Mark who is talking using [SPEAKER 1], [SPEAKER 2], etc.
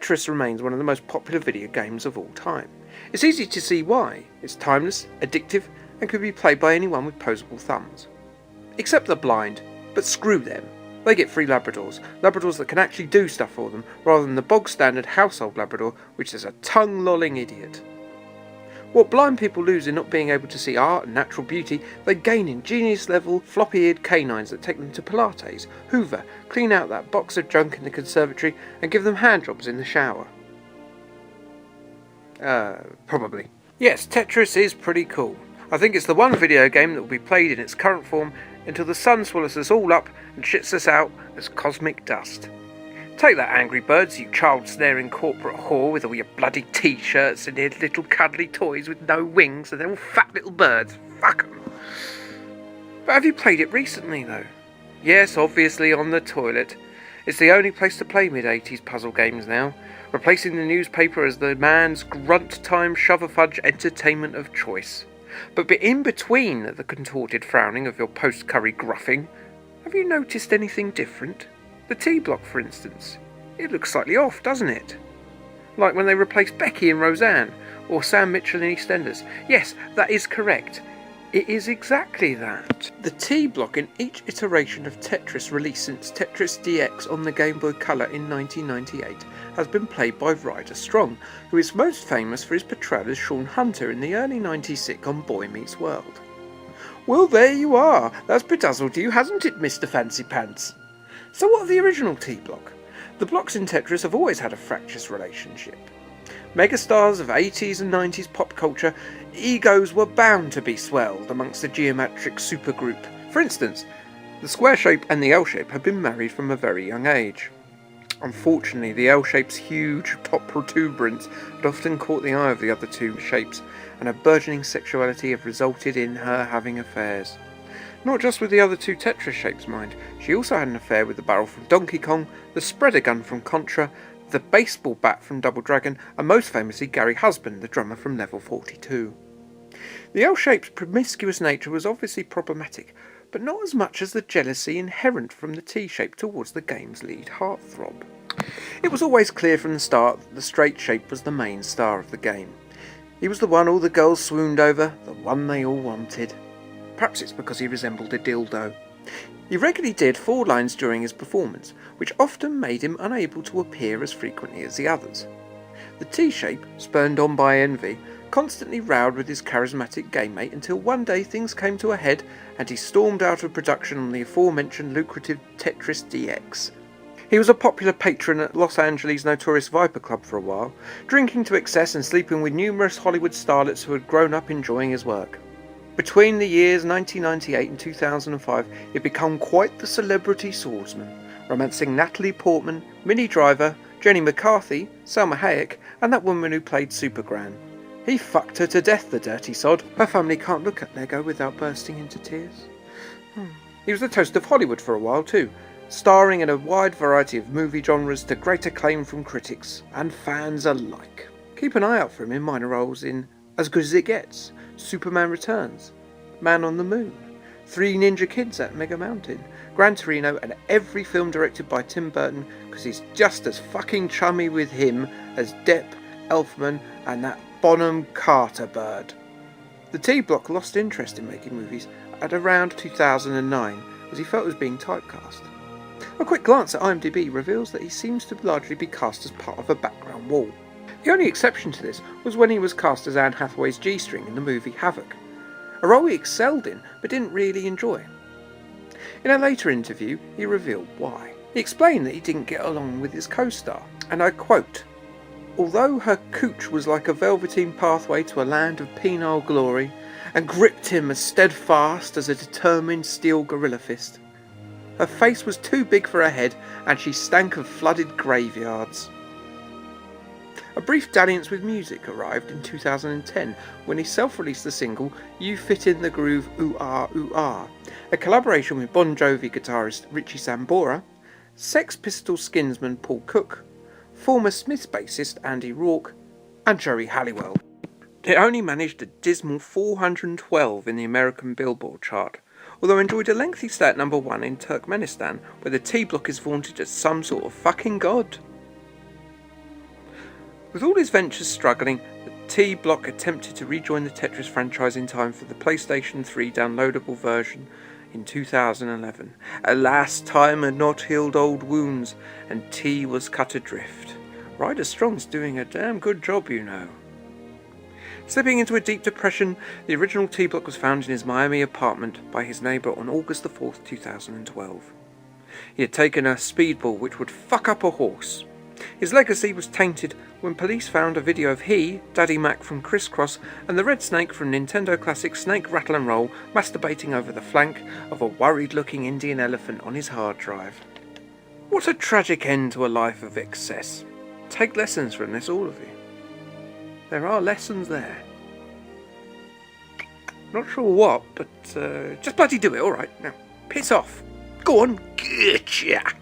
[SPEAKER 1] Tetris remains one of the most popular video games of all time. It's easy to see why. It's timeless, addictive, and could be played by anyone with posable thumbs. Except the blind, but screw them. They get free Labradors that can actually do stuff for them, rather than the bog-standard household Labrador, which is a tongue-lolling idiot. What blind people lose in not being able to see art and natural beauty, they gain in genius-level, floppy-eared canines that take them to Pilates, hoover, clean out that box of junk in the conservatory, and give them handjobs in the shower. Probably. Yes, Tetris is pretty cool. I think it's the one video game that will be played in its current form until the sun swallows us all up and shits us out as cosmic dust. Take that, Angry Birds, you child-snaring corporate whore with all your bloody t-shirts and your little cuddly toys with no wings, and they're all fat little birds. Fuck 'em. But have you played it recently, though? Yes, obviously on the toilet. It's the only place to play mid-80s puzzle games now, replacing the newspaper as the man's grunt-time shove-a-fudge entertainment of choice. But in between the contorted frowning of your post-curry gruffing, have you noticed anything different? The T-block, for instance. It looks slightly off, doesn't it? Like when they replaced Becky in Roseanne, or Sam Mitchell in EastEnders. Yes, that is correct. It is exactly that. The T-block in each iteration of Tetris released since Tetris DX on the Game Boy Color in 1998 has been played by Ryder Strong, who is most famous for his portrayal as Sean Hunter in the early 90s sitcom Boy Meets World. Well, there you are. That's bedazzled you, hasn't it, Mr. Fancy Pants? So what of the original T-block? The blocks in Tetris have always had a fractious relationship. Megastars of 80s and 90s pop culture, egos were bound to be swelled amongst the geometric supergroup. For instance, the square shape and the L shape had been married from a very young age. Unfortunately, the L shape's huge top protuberance had often caught the eye of the other two shapes, and her burgeoning sexuality had resulted in her having affairs. Not just with the other two Tetris shapes, mind. She also had an affair with the barrel from Donkey Kong, the spreader gun from Contra, the baseball bat from Double Dragon, and most famously Gary Husband, the drummer from Level 42. The L-shape's promiscuous nature was obviously problematic, but not as much as the jealousy inherent from the T-shape towards the game's lead heartthrob. It was always clear from the start that the straight shape was the main star of the game. He was the one all the girls swooned over, the one they all wanted. Perhaps it's because he resembled a dildo. He regularly did 4 lines during his performance, which often made him unable to appear as frequently as the others. The T-shape, spurned on by envy, constantly rowed with his charismatic game mate until one day things came to a head and he stormed out of production on the aforementioned lucrative Tetris DX. He was a popular patron at Los Angeles' notorious Viper Club for a while, drinking to excess and sleeping with numerous Hollywood starlets who had grown up enjoying his work. Between the years 1998 and 2005, he had become quite the celebrity swordsman, romancing Natalie Portman, Minnie Driver, Jenny McCarthy, Salma Hayek, and that woman who played Supergran. He fucked her to death, the dirty sod. Her family can't look at Lego without bursting into tears. He was the toast of Hollywood for a while too, starring in a wide variety of movie genres to great acclaim from critics and fans alike. Keep an eye out for him in minor roles in As Good as It Gets, Superman Returns, Man on the Moon, 3 Ninja Kids at Mega Mountain, Gran Torino, and every film directed by Tim Burton, because he's just as fucking chummy with him as Depp, Elfman, and that Bonham Carter bird. The T-block lost interest in making movies at around 2009, as he felt he was being typecast. A quick glance at IMDb reveals that he seems to largely be cast as part of a background wall. The only exception to this was when he was cast as Anne Hathaway's G-string in the movie Havoc, a role he excelled in but didn't really enjoy. In a later interview, he revealed why. He explained that he didn't get along with his co-star, and I quote, "Although her cooch was like a velveteen pathway to a land of penile glory, and gripped him as steadfast as a determined steel gorilla fist, her face was too big for her head, and she stank of flooded graveyards." A brief dalliance with music arrived in 2010 when he self-released the single You Fit in the Groove Ooh Ah Ooh Ah, a collaboration with Bon Jovi guitarist Richie Sambora, Sex Pistols skinsman Paul Cook, former Smiths bassist Andy Rourke, and Joey Halliwell. It only managed a dismal 412 in the American Billboard chart, although enjoyed a lengthy stay at number 1 in Turkmenistan, where the T-block is vaunted as some sort of fucking god. With all his ventures struggling, the T-Block attempted to rejoin the Tetris franchise in time for the PlayStation 3 downloadable version in 2011. Alas, time had not healed old wounds, and T was cut adrift. Ryder Strong's doing a damn good job, you know. Slipping into a deep depression, the original T-Block was found in his Miami apartment by his neighbour on August the 4th, 2012. He had taken a speedball which would fuck up a horse. His legacy was tainted when police found a video of he, Daddy Mac from Criss Cross, and the Red Snake from Nintendo Classic Snake Rattle and Roll masturbating over the flank of a worried-looking Indian elephant on his hard drive. What a tragic end to a life of excess. Take lessons from this, all of you. There are lessons there. Not sure what, but just bloody do it, alright? Now, piss off. Go on, getcha!